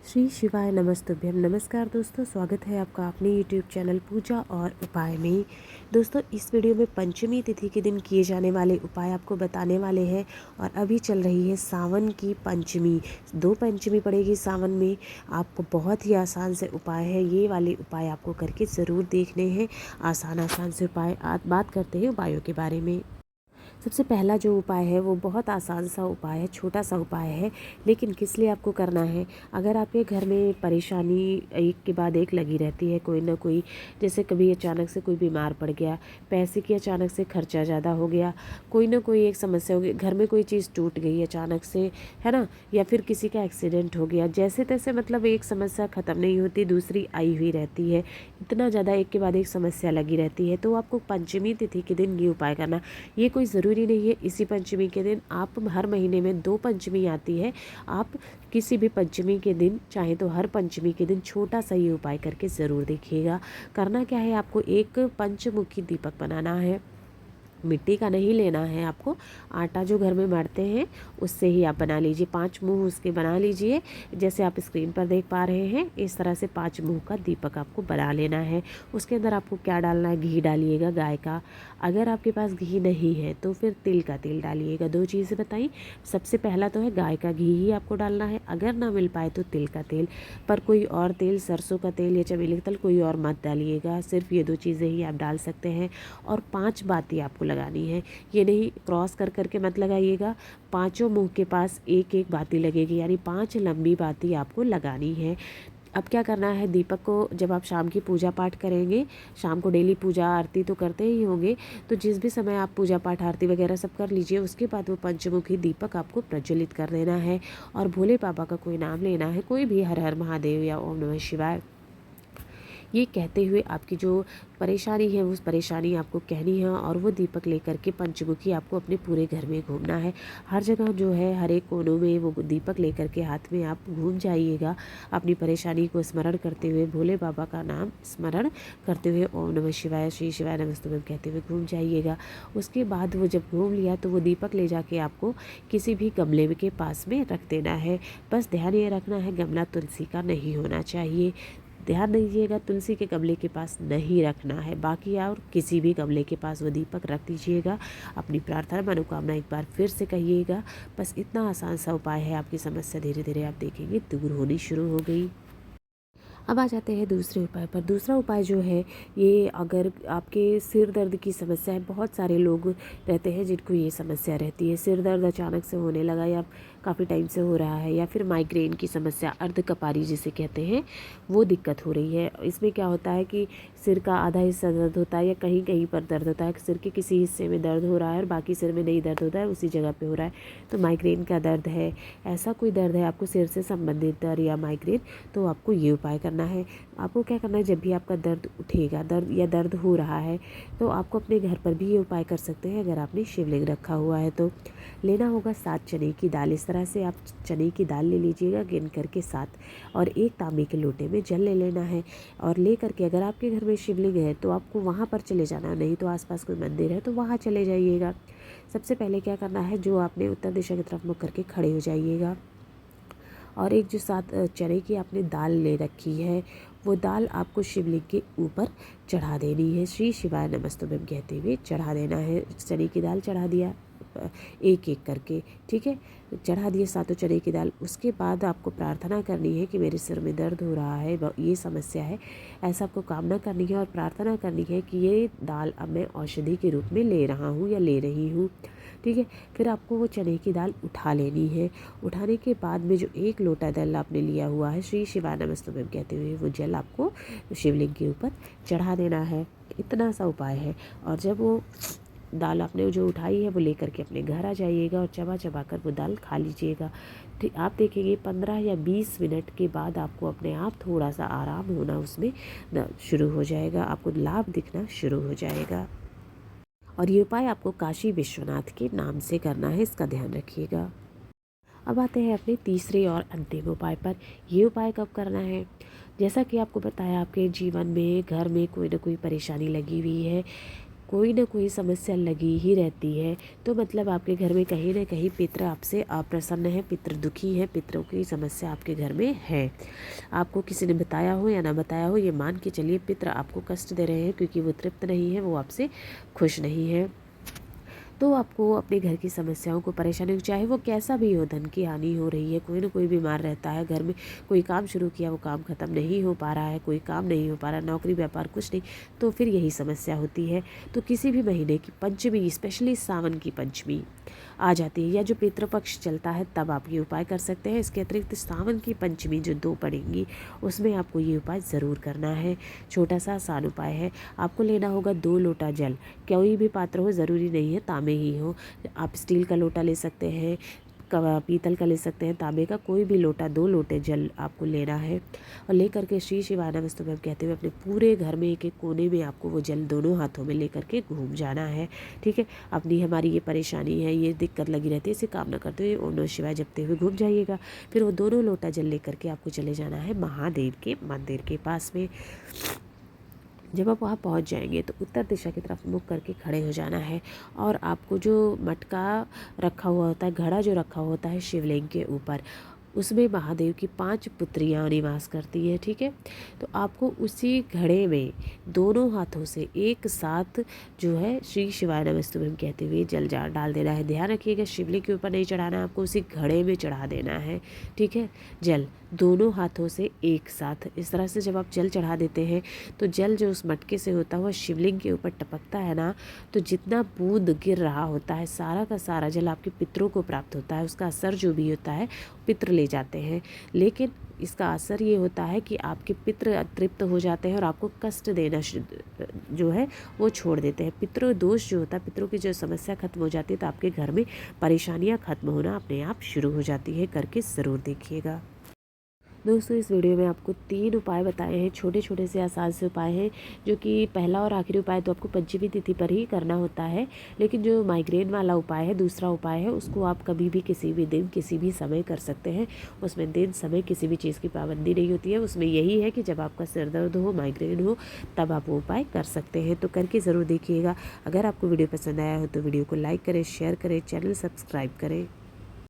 श्री शिवाय नमस्तुभ्यम। नमस्कार दोस्तों, स्वागत है आपका अपने यूट्यूब चैनल पूजा और उपाय में। दोस्तों, इस वीडियो में पंचमी तिथि के दिन किए जाने वाले उपाय आपको बताने वाले हैं। और अभी चल रही है सावन की पंचमी, 2 पंचमी पड़ेगी सावन में। आपको बहुत ही आसान से उपाय है, ये वाले उपाय आपको करके ज़रूर देखने हैं। आसान से उपाय। आज बात करते हैं उपायों के बारे में। सबसे पहला जो उपाय है वो बहुत आसान सा उपाय है, छोटा सा उपाय है, लेकिन किस लिए आपको करना है। अगर आपके घर में परेशानी एक के बाद एक लगी रहती है, कोई ना कोई, जैसे कभी अचानक से कोई बीमार पड़ गया, पैसे की अचानक से खर्चा ज़्यादा हो गया, कोई ना कोई एक समस्या हो गई, घर में कोई चीज़ टूट गई अचानक से, है ना, या फिर किसी का एक्सीडेंट हो गया, जैसे तैसे मतलब एक समस्या ख़त्म नहीं होती, दूसरी आई हुई रहती है। इतना ज़्यादा एक के बाद एक समस्या लगी रहती है, तो आपको पंचमी तिथि के दिन ये उपाय करना। ये कोई ज़रूरी नहीं है इसी पंचमी के दिन, आप हर महीने में 2 पंचमी आती है, आप किसी भी पंचमी के दिन चाहे तो हर पंचमी के दिन छोटा सा ये उपाय करके ज़रूर देखिएगा। करना क्या है, आपको एक पंचमुखी दीपक बनाना है। मिट्टी का नहीं लेना है आपको, आटा जो घर में मढ़ते हैं उससे ही आप बना लीजिए। 5 मुंह उसके बना लीजिए, जैसे आप स्क्रीन पर देख पा रहे हैं। इस तरह से 5 मुंह का दीपक आपको बना लेना है। उसके अंदर आपको क्या डालना है, घी डालिएगा गाय का। अगर आपके पास घी नहीं है तो फिर तिल का तेल डालिएगा। 2 चीज़ें बताई। सबसे पहला तो है गाय का घी ही आपको डालना है, अगर ना मिल पाए तो तिल का तेल, पर कोई और तेल, सरसों का तेल या चमेली का तेल कोई और मत डालिएगा, सिर्फ ये 2 चीज़ें ही आप डाल सकते हैं। और 5 बाती आपको लगानी है, ये नहीं क्रॉस कर करके मत लगाइएगा। पांचों मुंह के पास एक एक बाती लगेगी, यानी 5 लंबी बाती आपको लगानी है। अब क्या करना है, दीपक को जब आप शाम की पूजा पाठ करेंगे, शाम को डेली पूजा आरती तो करते ही होंगे, तो जिस भी समय आप पूजा पाठ आरती वगैरह सब कर लीजिए, उसके बाद वो पंचमुखी दीपक आपको प्रज्वलित कर देना है। और भोले बाबा का कोई नाम लेना है, कोई भी, हर हर महादेव या ओम नमः शिवाय, ये कहते हुए आपकी जो परेशानी है उस परेशानी आपको कहनी है। और वो दीपक लेकर के पंचमुखी आपको अपने पूरे घर में घूमना है। हर जगह जो है, हर एक कोनों में वो दीपक लेकर के हाथ में आप घूम जाइएगा, अपनी परेशानी को स्मरण करते हुए, भोले बाबा का नाम स्मरण करते हुए, ओम नमः शिवाय, श्री शिवाय नमस्तुभ्यम कहते हुए घूम जाइएगा। उसके बाद वो जब घूम लिया तो वो दीपक ले जाके आपको किसी भी गमले के पास में रख देना है। बस ध्यान ये रखना है, गमला तुलसी का नहीं होना चाहिए। ध्यान दीजिएगा, तुलसी के गमले के पास नहीं रखना है, बाकी और किसी भी गमले के पास वो दीपक रख दीजिएगा। अपनी प्रार्थना मनोकामना एक बार फिर से कहिएगा। बस इतना आसान सा उपाय है, आपकी समस्या धीरे धीरे आप देखेंगे दूर होनी शुरू हो गई। अब आ जाते हैं दूसरे उपाय पर। दूसरा उपाय जो है, ये अगर आपके सिर दर्द की समस्या है, बहुत सारे लोग रहते हैं जिनको ये समस्या रहती है, सिर दर्द अचानक से होने लगा या काफ़ी टाइम से हो रहा है, या फिर माइग्रेन की समस्या, अर्धकपारी जिसे कहते हैं, वो दिक्कत हो रही है। इसमें क्या होता है कि सिर का आधा हिस्सा दर्द होता है या कहीं कहीं पर दर्द होता है, सिर के किसी हिस्से में दर्द हो रहा है और बाकी सिर में नहीं दर्द होता है, उसी जगह पे हो रहा है, तो माइग्रेन का दर्द है। ऐसा कोई दर्द है आपको सिर से संबंधित दर्द या माइग्रेन, तो आपको ये उपाय करना है। आपको क्या करना है, जब भी आपका दर्द उठेगा, दर्द या दर्द हो रहा है, तो आपको अपने घर पर भी ये उपाय कर सकते हैं। अगर आपने शिवलिंग रखा हुआ है तो लेना होगा 7 चने की दाल। इस तरह से आप चने की दाल ले लीजिएगा, गिन करके 7, और एक तांबे के लोटे में जल ले लेना है। और ले करके, अगर आपके घर में शिवलिंग है तो आपको वहाँ पर चले जाना, नहीं तो आसपास कोई मंदिर है तो वहाँ चले जाइएगा। सबसे पहले क्या करना है, जो आपने उत्तर दिशा की तरफ मुख करके खड़े हो जाइएगा, और एक जो 7 चने की आपने दाल ले रखी है, वो दाल आपको शिवलिंग के ऊपर चढ़ा देनी है। श्री शिवाय नमस्तुभ्यम कहते हुए चढ़ा देना है। चने की दाल चढ़ा दिया एक एक करके, ठीक है, चढ़ा दिए 7 चने की दाल। उसके बाद आपको प्रार्थना करनी है कि मेरे सिर में दर्द हो रहा है, ये समस्या है, ऐसा आपको कामना करनी है और प्रार्थना करनी है कि ये दाल अब मैं औषधि के रूप में ले रहा हूँ या ले रही हूँ, ठीक है। फिर आपको वो चने की दाल उठा लेनी है। उठाने के बाद में जो 1 लोटा जल आपने लिया हुआ है, श्री शिवाय नमस्तुभ्यम कहते हुए, वो जल आपको शिवलिंग के ऊपर चढ़ा देना है। इतना सा उपाय है। और जब वो दाल आपने जो उठाई है वो लेकर के अपने घर आ जाइएगा और चबा चबा कर वो दाल खा लीजिएगा। ठीक, आप देखेंगे 15 या 20 मिनट के बाद आपको अपने आप थोड़ा सा आराम होना उसमें शुरू हो जाएगा, आपको लाभ दिखना शुरू हो जाएगा। और ये उपाय आपको काशी विश्वनाथ के नाम से करना है, इसका ध्यान रखिएगा। अब आते हैं अपने तीसरे और अंतिम उपाय पर। ये उपाय कब करना है, जैसा कि आपको बताया, आपके जीवन में, घर में कोई ना कोई परेशानी लगी हुई है, कोई ना कोई समस्या लगी ही रहती है, तो मतलब आपके घर में कहीं ना कहीं पितृ आपसे अप्रसन्न है, पितृ दुखी है, पितरों की समस्या आपके घर में है। आपको किसी ने बताया हो या ना बताया हो, ये मान के चलिए पितृ आपको कष्ट दे रहे हैं, क्योंकि वो तृप्त नहीं है, वो आपसे खुश नहीं है। तो आपको अपने घर की समस्याओं को, परेशानियों, चाहे वो कैसा भी हो, धन की हानि हो रही है, कोई ना कोई बीमार रहता है घर में, कोई काम शुरू किया वो काम ख़त्म नहीं हो पा रहा है, कोई काम नहीं हो पा रहा, नौकरी व्यापार कुछ नहीं, तो फिर यही समस्या होती है। तो किसी भी महीने की पंचमी, स्पेशली सावन की पंचमी आ जाती है या जो पितृपक्ष चलता है, तब आप ये उपाय कर सकते हैं। इसके अतिरिक्त सावन की पंचमी जो 2 पड़ेंगी, उसमें आपको ये उपाय ज़रूर करना है। छोटा सा आसान उपाय है। आपको लेना होगा 2 लोटा जल, कोई भी पात्र हो, ज़रूरी नहीं है तांबे ही हो, आप स्टील का लोटा ले सकते हैं, पीतल का ले सकते हैं, तांबे का कोई भी लोटा, 2 लोटे जल आपको लेना है और लेकर के श्री शिवाय नमस्तुभ्यं कहते हुए अपने पूरे घर में एक एक कोने में आपको वो जल दोनों हाथों में लेकर के घूम जाना है। ठीक है, अपनी हमारी ये परेशानी है, ये दिक्कत लगी रहती है, इसे काम ना करते हुए ओम नमः शिवाय जपते हुए घूम जाइएगा। फिर वो दोनों लोटा जल लेकर के आपको चले जाना है महादेव के मंदिर के पास में। जब आप वहाँ पहुँच जाएंगे तो उत्तर दिशा की तरफ मुख करके खड़े हो जाना है और आपको जो मटका रखा हुआ होता है, घड़ा जो रखा हुआ होता है शिवलिंग के ऊपर, उसमें महादेव की 5 पुत्रियाँ निवास करती है। ठीक है, तो आपको उसी घड़े में दोनों हाथों से एक साथ जो है श्री शिवाय नमस्तुभ्यं कहते हुए जल डाल देना है। ध्यान रखिएगा, शिवलिंग के ऊपर नहीं चढ़ाना, आपको उसी घड़े में चढ़ा देना है। ठीक है, जल दोनों हाथों से एक साथ इस तरह से जब आप जल चढ़ा देते हैं तो जल जो उस मटके से होता हुआ शिवलिंग के ऊपर टपकता है ना, तो जितना बूंद गिर रहा होता है, सारा का सारा जल आपके पितरों को प्राप्त होता है। उसका असर जो भी होता है पितृ ले जाते हैं, लेकिन इसका असर ये होता है कि आपके पितृ अतृप्त हो जाते हैं और आपको कष्ट देना जो है वो छोड़ देते हैं। पितृ दोष जो होता है, पितरों की जो समस्या खत्म हो जाती है, तो आपके घर में परेशानियां खत्म होना अपने आप शुरू हो जाती है। करके ज़रूर देखिएगा। दोस्तों, इस वीडियो में आपको 3 उपाय बताए हैं, छोटे छोटे से आसान से उपाय हैं, जो कि पहला और आखिरी उपाय तो आपको पंचमी तिथि पर ही करना होता है, लेकिन जो माइग्रेन वाला उपाय है, दूसरा उपाय है, उसको आप कभी भी किसी भी दिन किसी भी समय कर सकते हैं। उसमें दिन समय किसी भी चीज़ की पाबंदी नहीं होती है। उसमें यही है कि जब आपका सिर दर्द हो, माइग्रेन हो, तब आप वो उपाय कर सकते हैं। तो करके ज़रूर देखिएगा। अगर आपको वीडियो पसंद आया हो तो वीडियो को लाइक करें, शेयर करें, चैनल सब्सक्राइब करें।